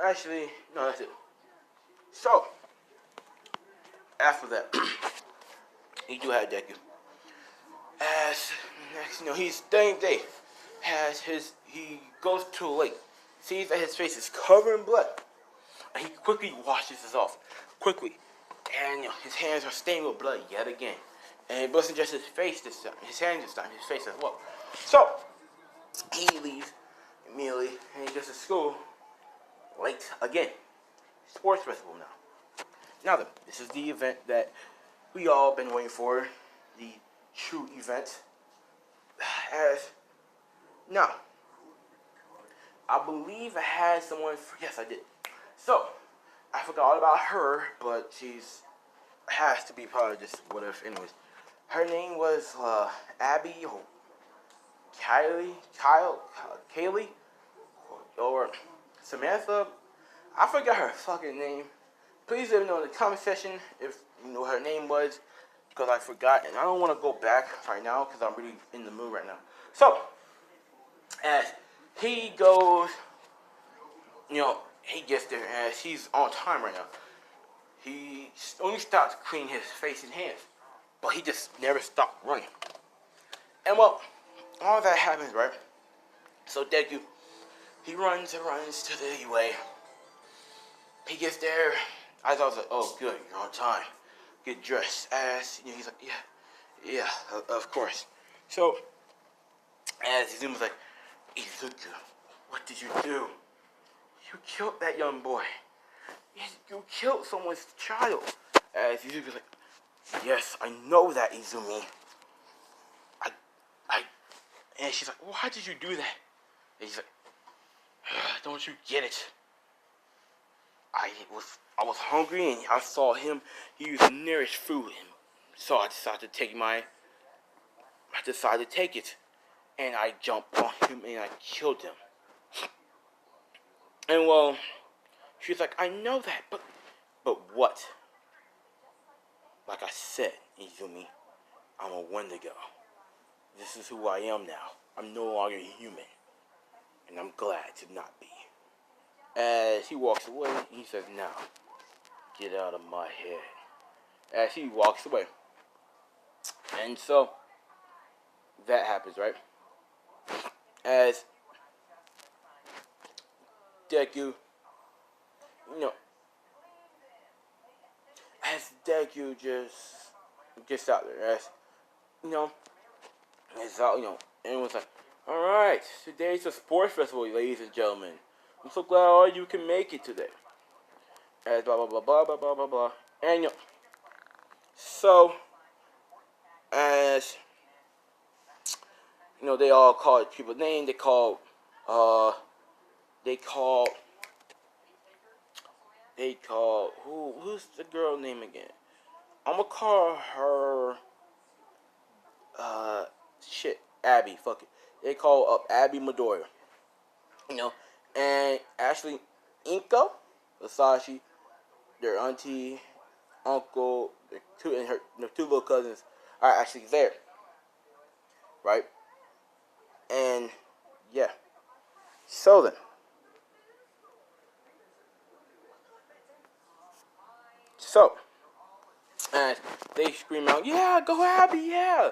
Actually, no, that's it. So, after that, he do have Deku. As next, he's same day. He goes to a lake, sees that his face is covered in blood, and he quickly washes this off. Quickly. And his hands are stained with blood yet again. And it wasn't just his face this time, his hands this time, his face as well. So, he leaves immediately and he goes to school late again. Sports festival now. Now then, this is the event that we all been waiting for. The true event. Now, I believe I had someone, yes I did. So, I forgot all about her, but has to be part of this, whatever, anyways. Her name was Abby or Kaylee, or Samantha. I forgot her fucking name. Please let me know in the comment section if you know her name was, because I forgot, and I don't want to go back right now because I'm really in the mood right now. So, as he goes, he gets there, as he's on time right now. He only stopped to clean his face and hands, but he just never stopped running. And well, all that happens, right? So Deku, he runs and runs to the way. He gets there. I thought, like, oh good, you're on time. Get dressed. As he's like, yeah, of course. So as Izumi's like, Izuku, what did you do? You killed that young boy. You killed someone's child. As Izumi's like, yes, I know that, Izumi. And she's like, why did you do that? And he's like, don't you get it? I was hungry and I saw him. He used nearest food, and so I decided to take it, and I jumped on him and I killed him. And well, she's like, I know that, but what? Like I said, Izumi, I'm a Wendigo. This is who I am now. I'm no longer human, and I'm glad to not be. As he walks away, he says, now, get out of my head. As he walks away. And so, that happens, right? As Deku, you know, as Deku just gets out there, as you know, it's out, you know, and it was like, all right, today's a sports festival, ladies and gentlemen. I'm so glad all you can make it today. As blah blah blah blah blah blah blah blah, and you know, so as you know, they all called people's name. Uh, they called, who's the girl name again? I'm gonna call her, shit, Abby. Fuck it. They call up Abby Midoriya. You know, and actually, Inko, Sasashi, their auntie, uncle, their two little cousins are actually there, right? And yeah, so then, so and they scream out, "Yeah, go Abby, yeah!"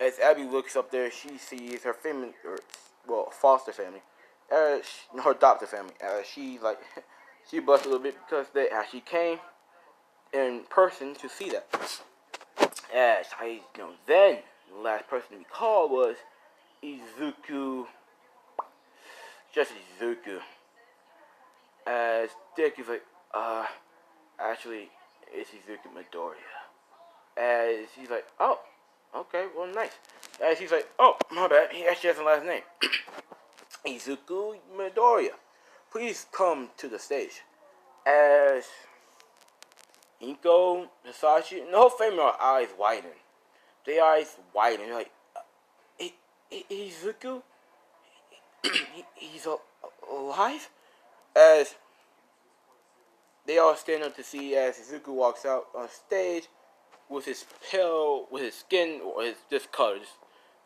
As Abby looks up there, she sees her family, or well, foster family, her adopted family. She like, she busts a little bit because they actually came in person to see that. As I you know, then the last person to be called was Izuku, just Izuku. As Dick is like, actually, it's Izuku Midoriya. As he's like, oh, okay, well, nice. As he's like, oh, my bad, he actually has a last name. Izuku Midoriya. Please come to the stage. As Inko, Hisashi, and the whole family are eyes widen. Their eyes widen. They're like, Izuku? He's alive? As they all stand up to see as Izuku walks out on stage with his skin, or his discolor.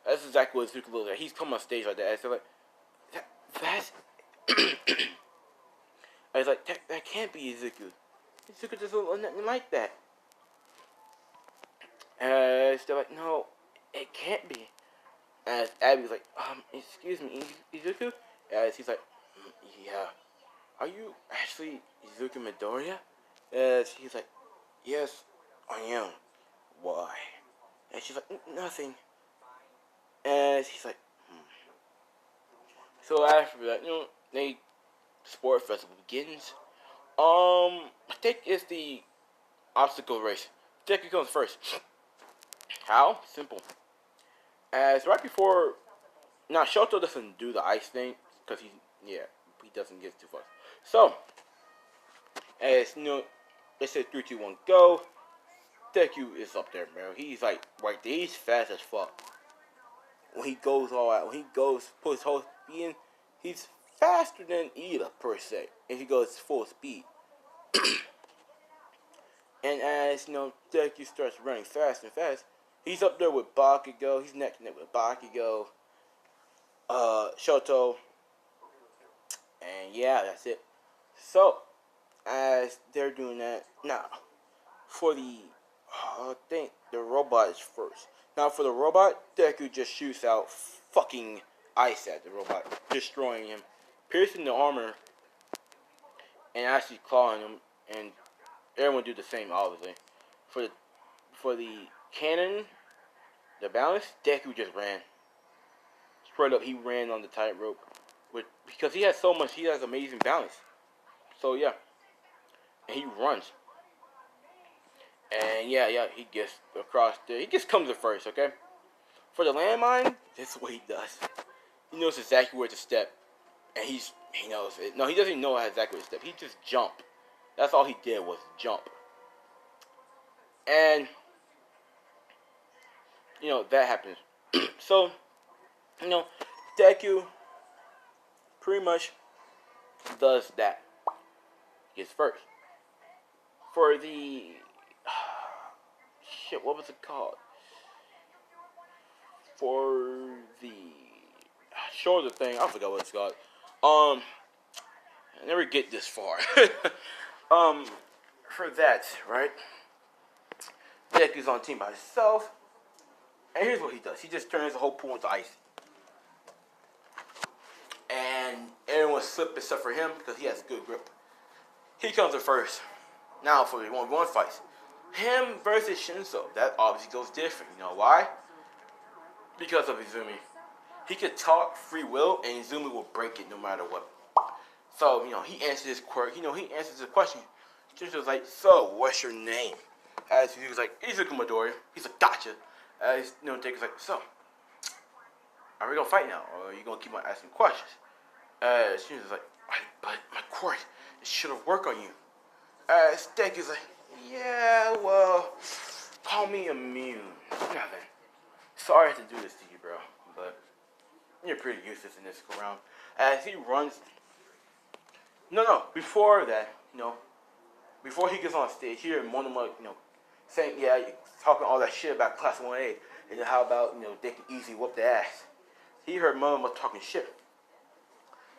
That's exactly what Izuku looks like. He's come on stage like that. So like, that's. I was like, that can't be Izuku. Izuku doesn't look nothing like that. As they're like, no, it can't be. As Abby's like, excuse me, Izuku? As he's like, yeah. Are you actually Izuku Midoriya? As he's like, yes, I am. Why? And she's like, nothing. And he's like, So after that, you know, sport festival begins. I think it's the obstacle race. Deku comes first. How? Simple. As right before, now Shoto doesn't do the ice thing because he doesn't get too fast. So, as you know, they say 3, 2, 1, go. Deku is up there, bro. He's like right there. He's fast as fuck. When he goes all out, when he goes puts whole speed in, he's faster than Ida per se. If he goes full speed. And as you know, Deku starts running fast and fast. He's up there with Bakugo. He's neck and neck with Bakugo, Shoto, and yeah, that's it. So, as they're doing that, now for the, I think the robot is first. Now for the robot, Deku just shoots out fucking ice at the robot, destroying him, piercing the armor, and actually clawing him. And everyone do the same, obviously. For the cannon, the balance, Deku just ran. Straight up, he ran on the tightrope. Because he has so much, he has amazing balance. So yeah, and he runs. And yeah, he gets across there. He just comes to first, okay? For the landmine, this is what he does. He knows exactly where to step. And he knows it. No, he doesn't even know exactly where to step. He just jumped. That's all he did was jump. And, you know, that happens. So, you know, Deku pretty much does that. Gets first. For the... shit, what was it called? For the shoulder thing, I forgot what it's called. I never get this far. For that, right? Deku's on team by himself. And here's what he does. He just turns the whole pool into ice. And everyone slipped except for him because he has good grip. He comes in first. Now for the 1v1 fights. Him versus Shinsou. That obviously goes different. You know why? Because of Izumi. He could talk free will, and Izumi will break it no matter what. So, he answers his quirk. He answers the question. Shinsou's like, so, what's your name? As he was like, Izuku Midori. He's like, gotcha. As, Deku's like, so, are we gonna fight now? Or are you gonna keep on asking questions? Shinsou's like, but my quirk, it should have worked on you. Deku's like, yeah, well, call me immune. Nothing. Sorry to do this to you, bro, but you're pretty useless in this go round. As he runs, before that, before he gets on stage, here Monoma, saying, yeah, you're talking all that shit about Class 1A, and then how about, they can easily whoop their ass. He heard Monoma talking shit.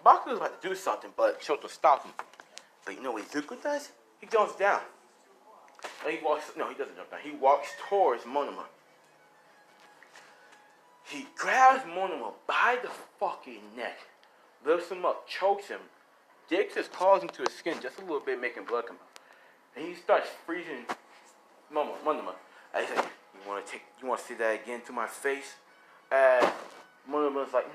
Baku was about to do something, but Shoto stopped him. But you know what Izuku does? He jumps down. And he walks, he doesn't jump down. He walks towards Monoma. He grabs Monoma by the fucking neck, lifts him up, chokes him, digs his claws into his skin just a little bit, making blood come out. And he starts freezing Monoma. And he's like, you want to say that again to my face? And Monoma's like,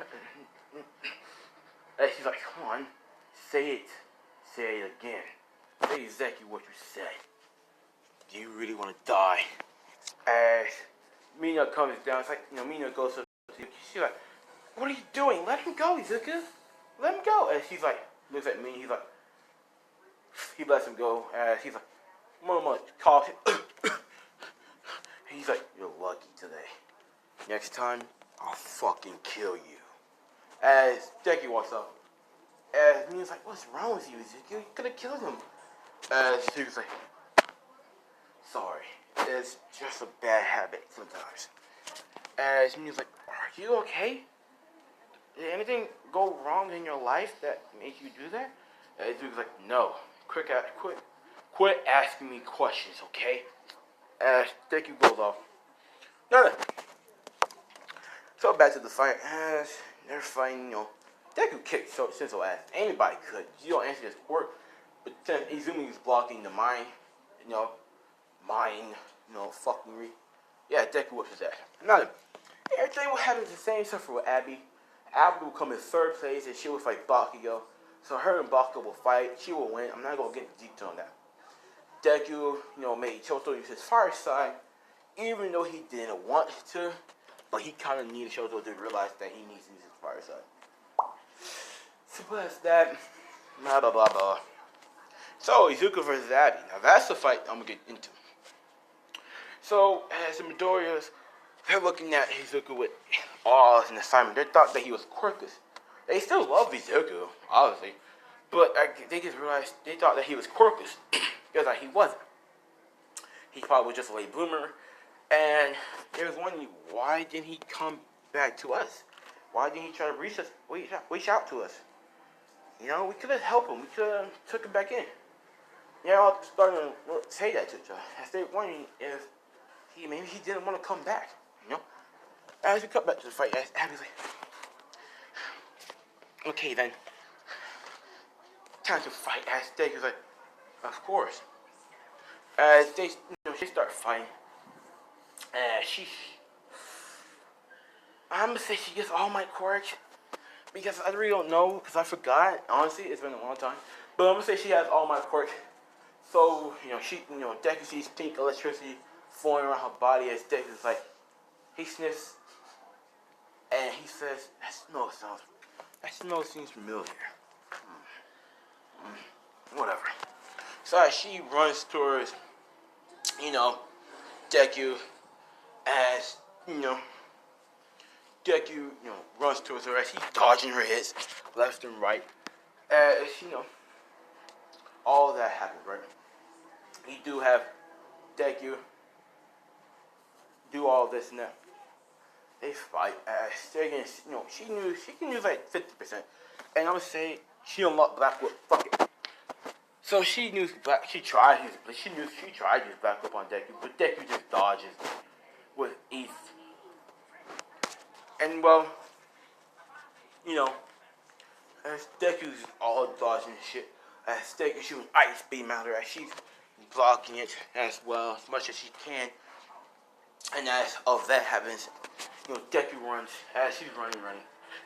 and he's like, come on, say it again. Say exactly what you said. Do you really want to die? As Mina comes down, it's like, Mina goes to she's like, what are you doing? Let him go, Izuku. Let him go. And she's like, looks at me, he's like, he lets him go. As he's like, Mama calls him. He's like, you're lucky today. Next time, I'll fucking kill you. As Deku walks up, as Mina's like, what's wrong with you, Izuku? You could have killed him. As he was like, sorry, it's just a bad habit sometimes. As Mina's like, are you okay? Did anything go wrong in your life that made you do that? As he was like, no. Quit asking me questions, okay? As Deku goes off. Nothing. So back to the fight. As they're fighting, Deku kicked Shinsou ass. Anybody could. You don't answer his quirk. But then Izumi's blocking the mind, fuckery. Yeah, Deku whips his ass. Nothing. Everything will happen the same stuff for Abby. Abby will come in third place and she will fight Bakugo. So her and Bakugo will fight. She will win. I'm not going to get into detail on that. Deku, made Shoto use his fire side, even though he didn't want to, but he kind of needed Shoto to realize that he needs to use his fire side. So that's that. Blah, blah, blah, blah. So, Izuku versus Abby. Now, that's the fight I'm going to get into. So, as the Midoriyas, they're looking at Izuku with awe and assignment. They thought that he was quirkless. They still love Izuku, obviously, but they just realized they thought that he was quirkless. Because he wasn't. He probably was just a late bloomer. And they was wondering, why didn't he come back to us? Why didn't he try to reach out to us? We could have helped him. We could have took him back in. I'll start to say that to each other. As they were wondering if maybe he didn't want to come back. As we cut back to the fight, Abby's like, okay then. Time to fight. As Deku's like, of course. As they start fighting, I'm gonna say she gets all my quirks because I really don't know because I forgot. Honestly, it's been a long time. But I'm gonna say she has all my quirks. So Deku sees pink electricity flowing around her body as Deku's like, he sniffs and he says, that smell seems familiar. Whatever. So as she runs towards, Deku, as, Deku, runs towards her as he's dodging her hits left and right. As, all that happens, right? You do have Deku do all this and that. They fight as they're gonna, she can use like 50%. And I'm gonna say she unlocked Blackwood. Fuck it. So she knew she tried to use Black Whip on Deku, but Deku just dodges with ease. And as Deku's all dodging shit, as Deku shooting ice beam at her as she's blocking it as well as much as she can. And as all of that happens, Deku runs as she's running.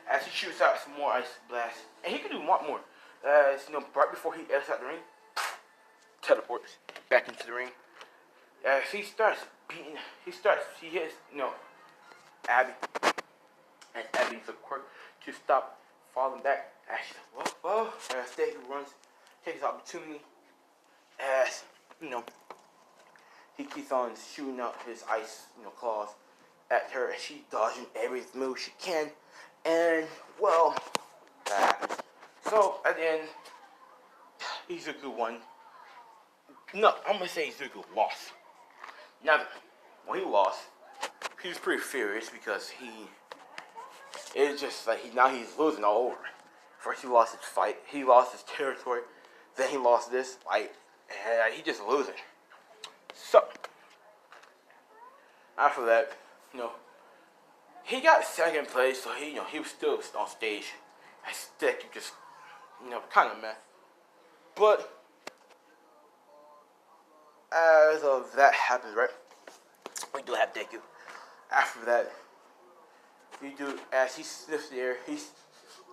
As he shoots out some more ice blasts, and he can do a lot more. As right before he exits out the ring, teleports back into the ring. As he starts beating, he hits, Abby, and Abby uses a quirk to stop falling back. As she's like, whoa, as Deku runs, takes the opportunity, as, he keeps on shooting out his ice, claws at her, and she dodging every move she can, and, well, that happens. So, at the end, Izuku won. No, I'm gonna say Izuku lost. Now, when he lost, he was pretty furious because it's just like now he's losing all over. First he lost his fight, he lost his territory, then he lost this fight, and he just losing. So, after that, he got second place, so he was still on stage. As Deku just, kind of meh. But as of that happens, right? We do have Deku. After that, as he sniffs the air, he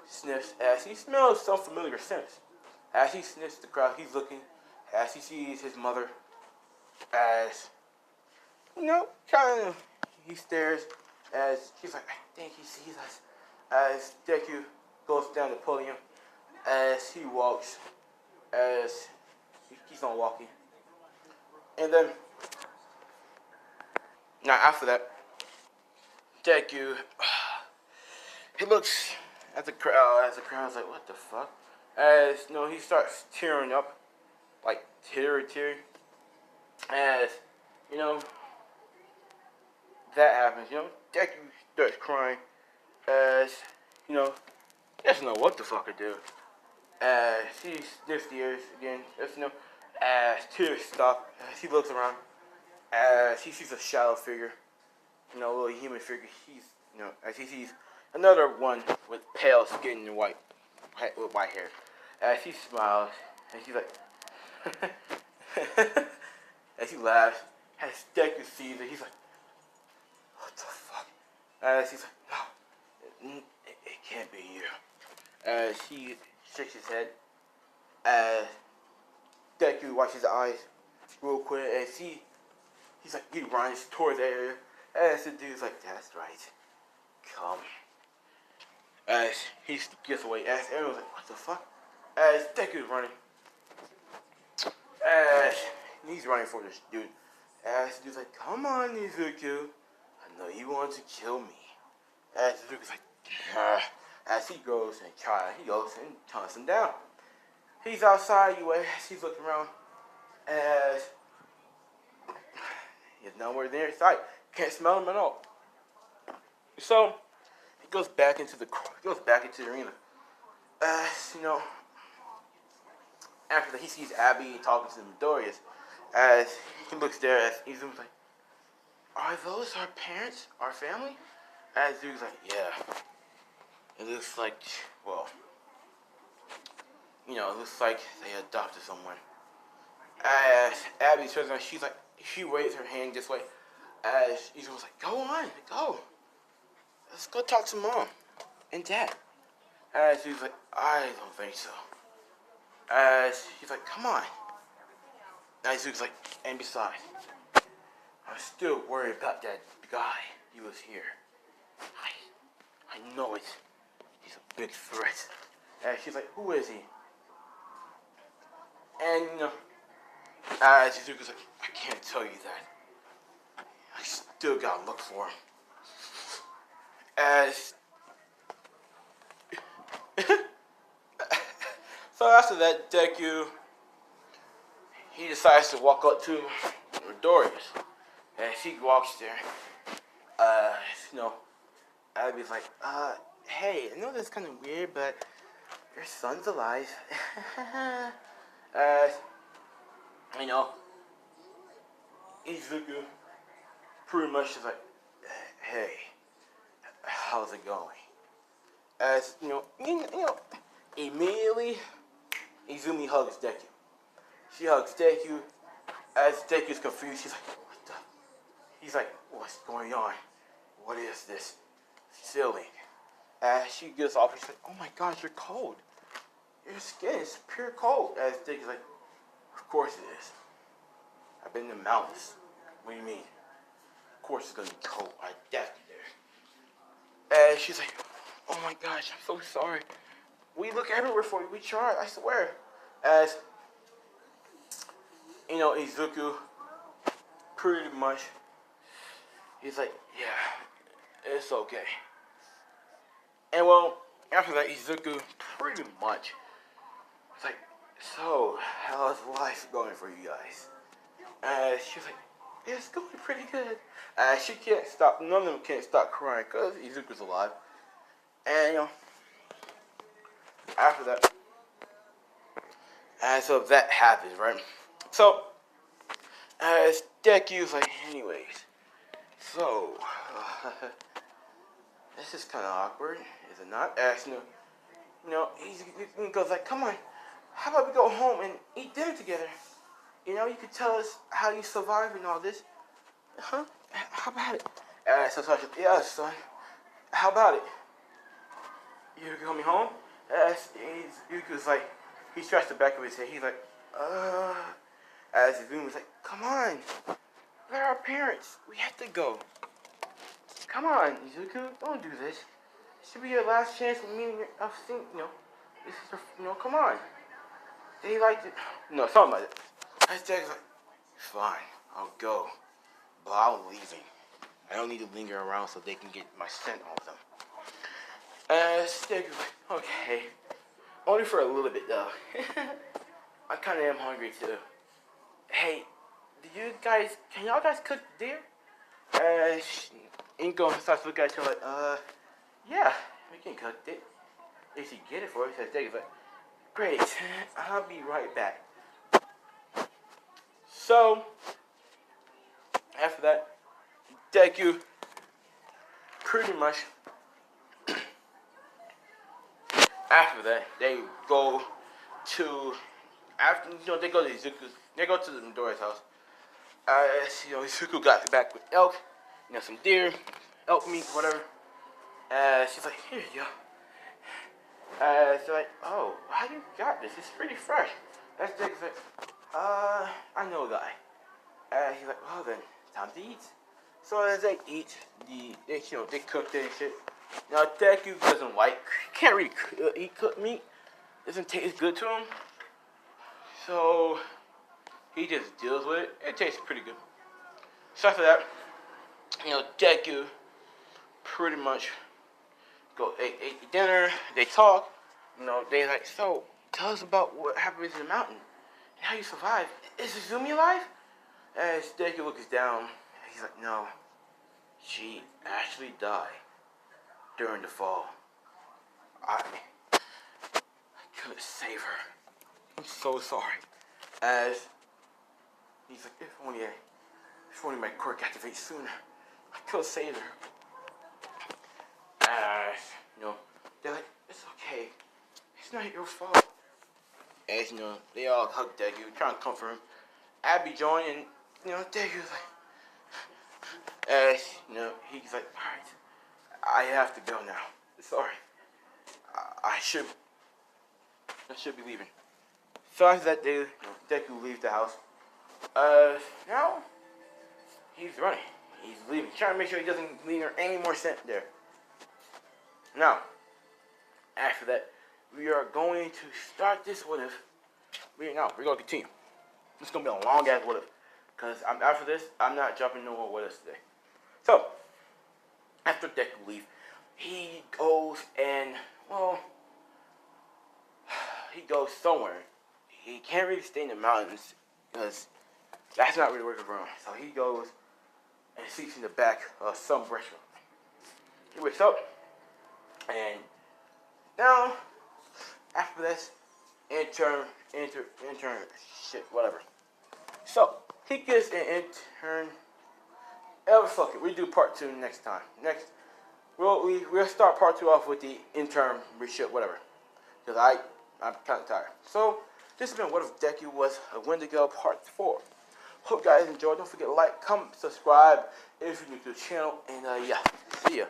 sniffs as he smells some familiar scents. As he sniffs the crowd, he's looking. As he sees his mother, as kind of, he stares. As she's like, I think he sees us. As Deku goes down the podium, as he walks, as he keeps on walking. And then, now after that, Deku, he looks at the crowd's like, what the fuck? As, he starts tearing up, like, teary. As, that happens, Deku starts crying, as, he doesn't know what the fuck to do. As he sniffs the ears again, as tears stop, as he looks around, as he sees a shadow figure, a little human figure. As he sees another one with pale skin and white hair. As he smiles, and he's like, as he laughs, as Deku sees it, he's like, what the fuck? As he's like, no, it can't be you. As he shakes his head, as Deku wipes his eyes real quick, as he runs towards the area, as the dude's like, that's right, come. As he gets away, as everyone's like, what the fuck? As Deku's running, as he's running for this dude, as the dude's like, come on, Izuku, I know you want to kill me. As Izuku's like, as he goes and hunts him down. He's outside anyway, as he's looking around, as he's nowhere near his sight. Can't smell him at all. So he goes back into the arena. As after that, he sees Abby talking to the Midoriyas. As he looks there, as he's like, "Are those our parents, our family?" As dude's like, "Yeah." It looks like, well, it looks like they adopted someone. As Abby turns around, she waves her hand this way. As Izuku was like, go on, go. Let's go talk to mom and dad. As he's like, I don't think so. As he's like, come on. As Izuku's like, and besides, I'm still worried about that guy. He was here. I know it. He's a big threat. And she's like, who is he? And, as Izuku's like, I can't tell you that. I still gotta look for him. As... So after that, Deku, he decides to walk up to Midoriya's. And she walks there. Abby's like, hey, I know this is kind of weird, but your son's alive. Izuku pretty much is like, hey, how's it going? As, immediately, Izumi hugs Deku. She hugs Deku. As Deku's confused, she's like, what the? He's like, what's going on? What is this feeling? As she gets off, she's like, oh my gosh, you're cold. Your skin is pure cold. As Deku's like, of course it is. I've been in the mountains. What do you mean? Of course it's gonna be cold. I definitely there. And she's like, oh my gosh, I'm so sorry. We look everywhere for you. We tried, I swear. As, Izuku, pretty much, he's like, yeah, it's okay. And well, after that, Izuku, pretty much, was like, so, how's life going for you guys? She was like, yeah, it's going pretty good. She can't stop, none of them can't stop crying because Izuku's alive. And, after that, so that happens, right? So, as Deku's like, anyways, so, this is kind of awkward, is it not? He goes like, come on, how about we go home and eat dinner together? You could tell us how you survive and all this. Huh? How about it? So Sasha, yeah, son, how about it? You coming home? Yuki's like, he scratched the back of his head. He's like, As Izumi was like, come on, we're our parents. We have to go. Come on, Izuku, don't do this. This should be your last chance with me and your this is your, come on. They liked it. No, something like that. As Jack's like, fine, I'll go. But I'm leaving. I don't need to linger around so they can get my scent on them. Jack's like, okay. Only for a little bit though. I kinda am hungry too. Hey, can y'all guys cook dinner? Inko starts looking at you like, yeah, we can cook it. If you get it for us, Jack's like, great, I'll be right back. So, after that, Deku pretty much after that they go to they go to Izuku's, they go to the Midoriya's house. Izuku got back with elk, some deer, elk meat, whatever. She's like, here you go. She's like, oh, how you got this? It's pretty fresh. That's Deku's like, I know a guy. He's like, well then, time to eat. So as they eat, they cooked it and shit. Now Deku doesn't can't really eat cooked meat. Doesn't taste good to him. So he just deals with it. It tastes pretty good. So after that, Deku pretty much ate dinner. They talk. They like, so tell us about what happened in the mountain and how you survived. Is Izumi alive? As Deku looks down, he's like, no, she actually died during the fall. I couldn't save her. I'm so sorry. As he's like, if only my quirk activates sooner, I could have saved her. They're like, it's okay. It's not your fault. As they all hug Deku, trying to comfort him. Abby joined, and Deku's like, he's like, alright, I have to go now. Sorry. I should be leaving. So after that, Deku leaves the house. Now he's running. He's leaving, trying to make sure he doesn't leave any more scent there. Now, after that, we are going to start this what if. We're going to continue. It's going to be a long ass what if. Because after this, I'm not jumping no more what ifs today. So, after Deku leaves, he goes and, he goes somewhere. He can't really stay in the mountains because that's not really working for him. So he goes and sleeps in the back of some restaurant. He wakes up and now after this, intern, shit, whatever. So he gets an intern. Fuck it, we do part 2 next time. We'll start part 2 off with the intern shit, whatever. Because I'm kind of tired. So This has been What If Deku Was a Windigo Part 4. Hope you guys enjoyed. Don't forget to like, comment, subscribe if you're new to the channel. And yeah, see ya.